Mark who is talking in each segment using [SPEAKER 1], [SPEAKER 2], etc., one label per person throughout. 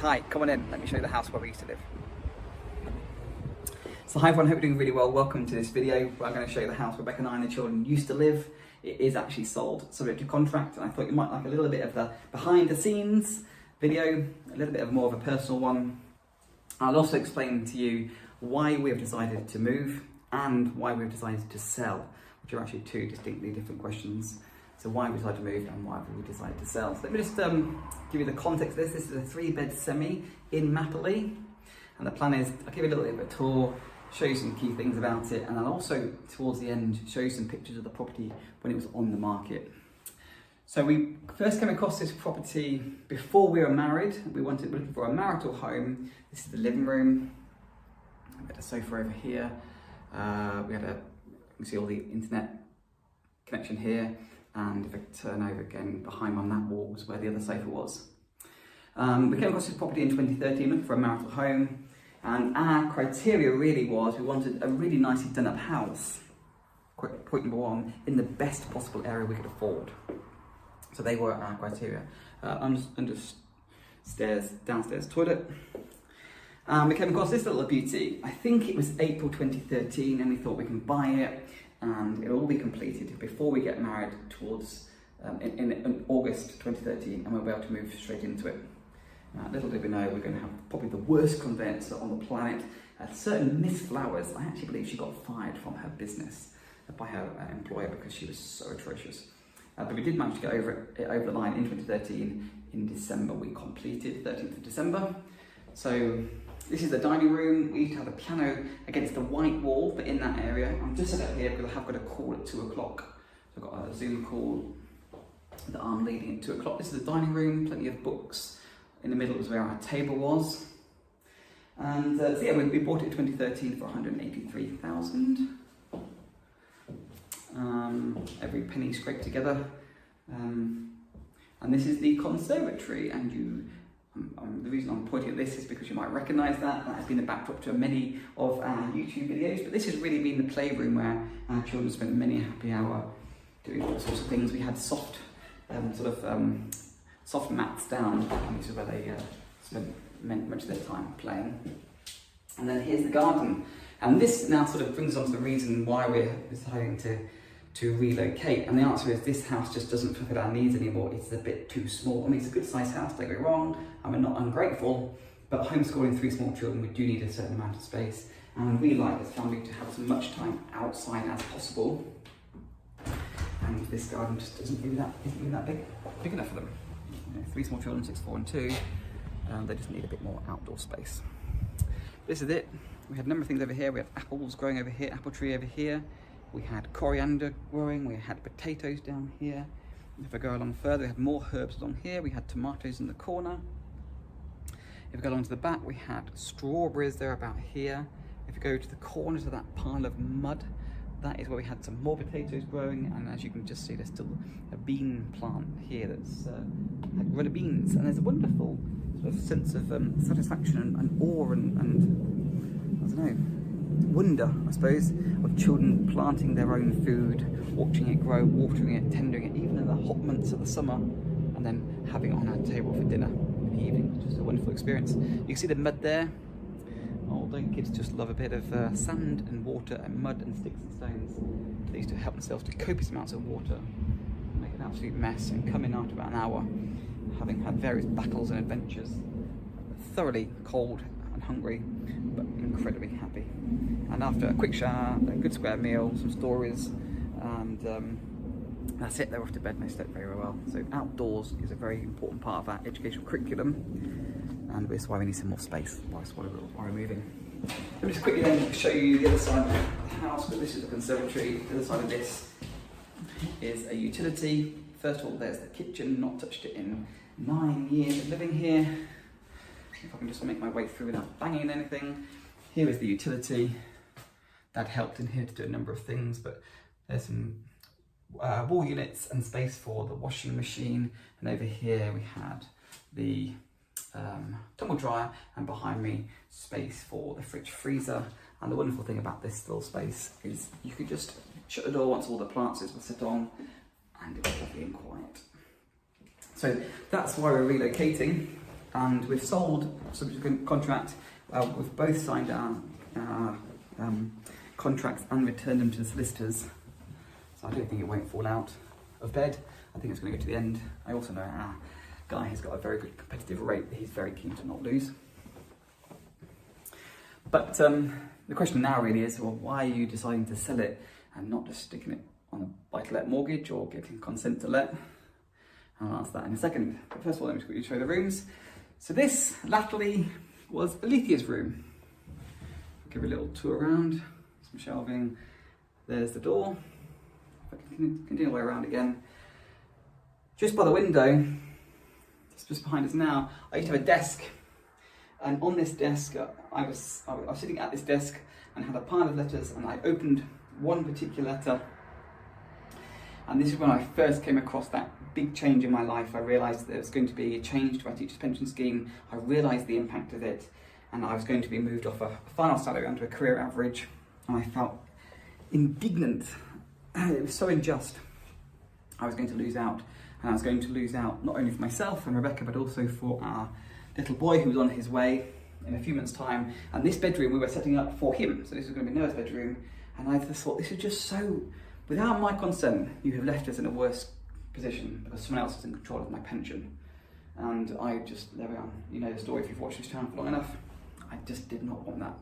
[SPEAKER 1] Hi, come on in, let me show you the house where we used to live. So hi everyone, hope you're doing really well. Welcome to this video where I'm going to show you the house where Beck and I and the children used to live. It is actually sold, subject to contract, and I thought you might like a little bit of the behind the scenes video, a little bit of more of a personal one. I'll also explain to you why we have decided to move and why we've decided to sell, which are actually two distinctly different questions. So why we decided to move and why we decided to sell. So let me just give you the context of this. This is a 3-bed semi in Mapley. And the plan is, I'll give you a little bit of a tour, show you some key things about it, and I'll also, towards the end, show you some pictures of the property when it was on the market. So we first came across this property before we were married. We were looking for a marital home. This is the living room. We had a sofa over here. We had you can see all the internet connection here. And if I turn over again, behind on that wall was where the other sofa was. We came across this property in 2013 looking for a marital home, and our criteria really was we wanted a really nicely done up house, point number one, in the best possible area we could afford. So they were our criteria. Downstairs toilet. We came across this little beauty. I think it was April 2013, and we thought we can buy it and it'll all be completed before we get married towards in August 2013, and we'll be able to move straight into it. Little did we know we're going to have probably the worst conveyancer on the planet. Certain Miss Flowers, I actually believe she got fired from her business by her employer because she was so atrocious. But we did manage to get over the line in 2013. In December we completed, 13th of December. So this is the dining room. We used to have a piano against the white wall, but in that area. I'm just set up here because I have got a call at 2 o'clock. So I've got a Zoom call that I'm leading at 2 o'clock. This is the dining room, plenty of books. In the middle is where our table was. And so yeah, we bought it in 2013 for 183,000. Every penny scraped together. And this is the conservatory, and the reason I'm pointing at this is because you might recognise that. That has been the backdrop to many of our YouTube videos, but this has really been the playroom where our children spent many a happy hour doing all sorts of things. We had soft mats down, and this is where they spent much of their time playing. And then here's the garden, and this now sort of brings us on to the reason why we're deciding to relocate, and the answer is this house just doesn't fulfill our needs anymore. It's a bit too small. I mean, it's a good sized house, don't get me wrong, I'm not ungrateful, but homeschooling 3 small children, we do need a certain amount of space, and we like as a family to have as much time outside as possible, and this garden just isn't really that big enough for them. 3 small children, 6, 4 and 2, they just need a bit more outdoor space. This is it. We had a number of things over here. We had apples growing over here, apple tree over here. We had coriander growing, we had potatoes down here. If I go along further, we had more herbs along here. We had tomatoes in the corner. If we go along to the back, we had strawberries there about here. If you go to the corner to that pile of mud, that is where we had some more potatoes growing, and as you can just see, there's still a bean plant here that's had red beans, and there's a wonderful sort of sense of satisfaction and awe and I don't know, wonder, I suppose, of children planting their own food, watching it grow, watering it, tendering it, even in the hot months of the summer, and then having it on our table for dinner in the evening. It's just a wonderful experience. You can see the mud there. Oh, the kids just love a bit of sand and water and mud and sticks and stones. They used to help themselves to copious amounts of water, make an absolute mess, and come in after about an hour, having had various battles and adventures, thoroughly cold and hungry, but incredibly happy. And after a quick shower, a good square meal, some stories, and that's it, they're off to bed and they slept very well. So outdoors is a very important part of our educational curriculum, and that's why we need some more space, that's why we're moving. Let me just quickly then show you the other side of the house, but this is the conservatory. The other side of this is a utility. First of all, there's the kitchen, not touched it in 9 years of living here. If I can just make my way through without banging anything. Here is the utility. That helped in here to do a number of things, but there's some wall units and space for the washing machine, and over here we had the tumble dryer, and behind me space for the fridge freezer. And the wonderful thing about this little space is you could just shut the door once all the plants were set on, and it was lovely and quiet. So that's why we're relocating. and we've sold subsequent contract. We've both signed our contracts and returned them to the solicitors. So I don't think it won't fall out of bed. I think it's going to go to the end. I also know our guy has got a very good competitive rate that he's very keen to not lose. But the question now really is, well, why are you deciding to sell it and not just sticking it on a buy-to-let mortgage or getting consent to let? I'll answer that in a second. But first of all, let me just quickly show the rooms. So this latterly was Alethea's room. I'll give you a little tour around. Some shelving. There's the door. If I can continue the way around again. Just by the window, just behind us now, I used to have a desk. And on this desk, I was sitting at this desk and had a pile of letters, and I opened one particular letter. And this is when I first came across that big change in my life. I realised that there was going to be a change to my teacher's pension scheme. I realised the impact of it, and I was going to be moved off a final salary onto a career average. And I felt indignant. It was so unjust. I was going to lose out. And I was going to lose out not only for myself and Rebecca, but also for our little boy who was on his way in a few months' time. And this bedroom we were setting up for him. So this was going to be Noah's bedroom. And I just thought, this is just so, without my consent, you have left us in a worse position because someone else is in control of my pension. And I just, there we are. You know the story if you've watched this channel for long enough. I just did not want that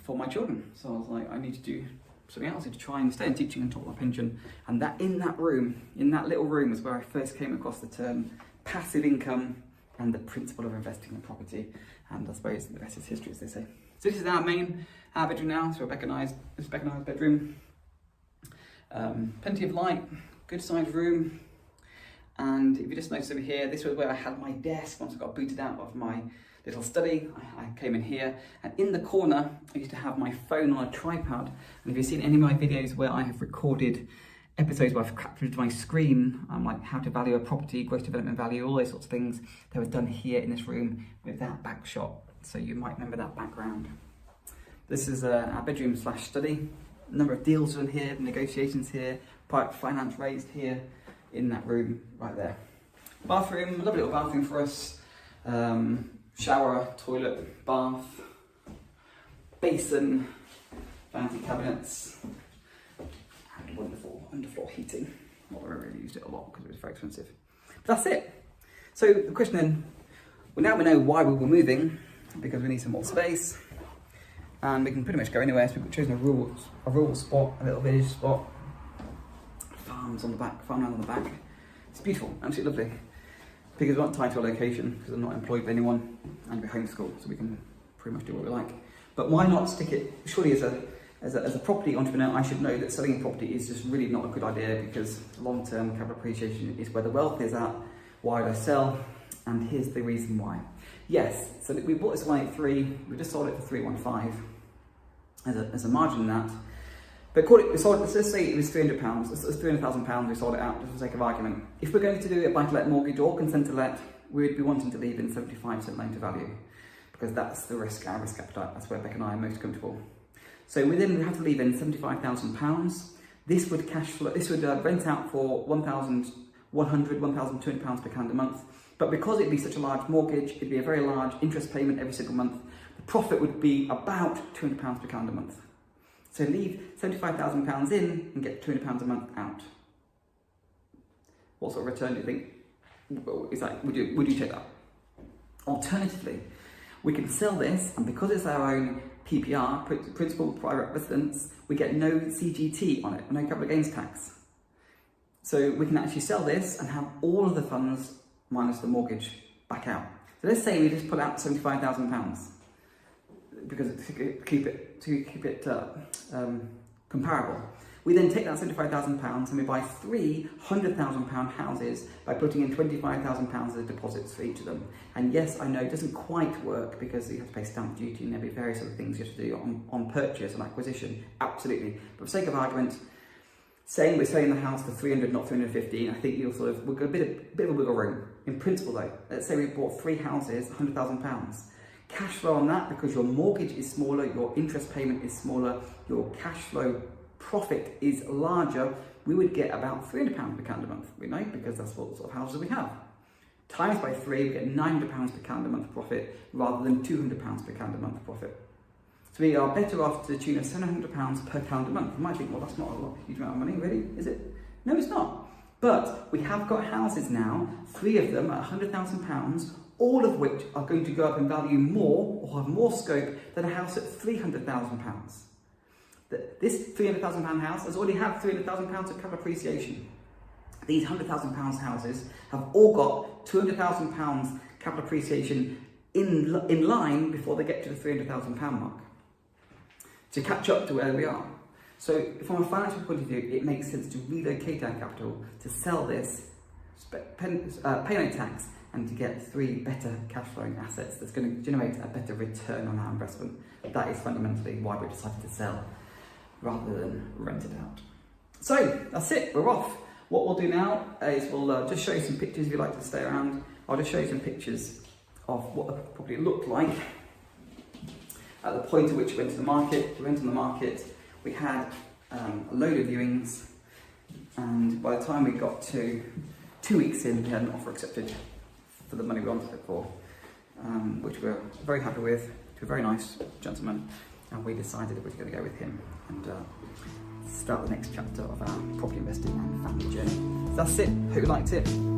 [SPEAKER 1] for my children. So I was like, I need to do something else. I need to try and stay in teaching and top of my pension. And that in that room, in that little room, was where I first came across the term passive income and the principle of investing in property. And I suppose the rest is history, as they say. So this is our bedroom now. So Rebecca and I's bedroom. Plenty of light, good sized room. And if you just notice over here, this was where I had my desk once I got booted out of my little study. I came in here, and in the corner I used to have my phone on a tripod. And if you've seen any of my videos where I have recorded episodes where I've captured my screen, like how to value a property, gross development value, all those sorts of things, they were done here in this room with that back shot. So you might remember that background. This is our bedroom / study. A number of deals done here, negotiations here, private finance raised here in that room right there. Bathroom, a lovely little bathroom for us. Shower, toilet, bath, basin, fancy cabinets, and wonderful underfloor heating. Not that I really used it a lot because it was very expensive. But that's it. So the question then, well, now we know why we were moving, because we need some more space. And we can pretty much go anywhere, so we've chosen a rural spot, a little village spot. Farmland on the back. It's beautiful, absolutely lovely. Because we're not tied to a location, because I'm not employed by anyone, and we're homeschooled, so we can pretty much do what we like. But why not stick it, surely as a property entrepreneur, I should know that selling a property is just really not a good idea, because long-term capital appreciation is where the wealth is at. Why would I sell? And here's the reason why. Yes, so we bought this 183, we just sold it for 315 as a margin in that. But let's say it was £300, it's £300,000 we sold it out just for the sake of argument. If we're going to do a buy-to-let mortgage or consent to let, we'd be wanting to leave in 75% loan to value, because that's the risk, our risk appetite. That's where Beck and I are most comfortable. So we have to leave in £75,000. This would cash flow. This would rent out for £1,100, £1,200 per calendar month. But because it'd be such a large mortgage, it'd be a very large interest payment every single month. The profit would be about £200 per calendar month. So leave £75,000 in and get £200 a month out. What sort of return do you think is that? Would you take that? Alternatively, we can sell this, and because it's our own PPR, principal private residence, we get no CGT on it, no capital gains tax. So we can actually sell this and have all of the funds minus the mortgage back out. So let's say we just pull out £75,000 because to keep it comparable. We then take that £75,000 and we buy three £100,000 houses by putting in £25,000 as deposits for each of them. And yes, I know it doesn't quite work because you have to pay stamp duty and there'll be various other things you have to do on purchase and acquisition. Absolutely. But for sake of argument, saying we're selling the house for 300, not 315, I think we've got a bit of a wiggle room. In principle though, let's say we bought three houses, £100,000. Cash flow on that, because your mortgage is smaller, your interest payment is smaller, your cash flow profit is larger, we would get about £300 per calendar month, we know, because that's what sort of houses we have. times by 3, we get £900 per calendar month profit rather than £200 per calendar month profit. So we are better off to the tune of £700 per calendar month. You might think, well, that's not a huge amount of money, really, is it? No, it's not. But we have got houses now, 3 of them at £100,000, all of which are going to go up in value more or have more scope than a house at £300,000. This £300,000 house has already had £300,000 of capital appreciation. These £100,000 houses have all got £200,000 capital appreciation in line before they get to the £300,000 mark to catch up to where we are. So from a financial point of view, it makes sense to relocate our capital, to sell this, pay no tax, and to get 3 better cash flowing assets that's going to generate a better return on our investment. That is fundamentally why we decided to sell rather than rent it out. So that's it, we're off. What we'll do now is we'll just show you some pictures if you'd like to stay around. I'll just show you some pictures of what the property looked like at the point at which we went to the market. We went on the market, we had a load of viewings, and by the time we got to 2 weeks in, we had an offer accepted for the money we wanted it for, which we're very happy with, to a very nice gentleman, and we decided that we were going to go with him and start the next chapter of our property investing and family journey. So that's it, hope you liked it.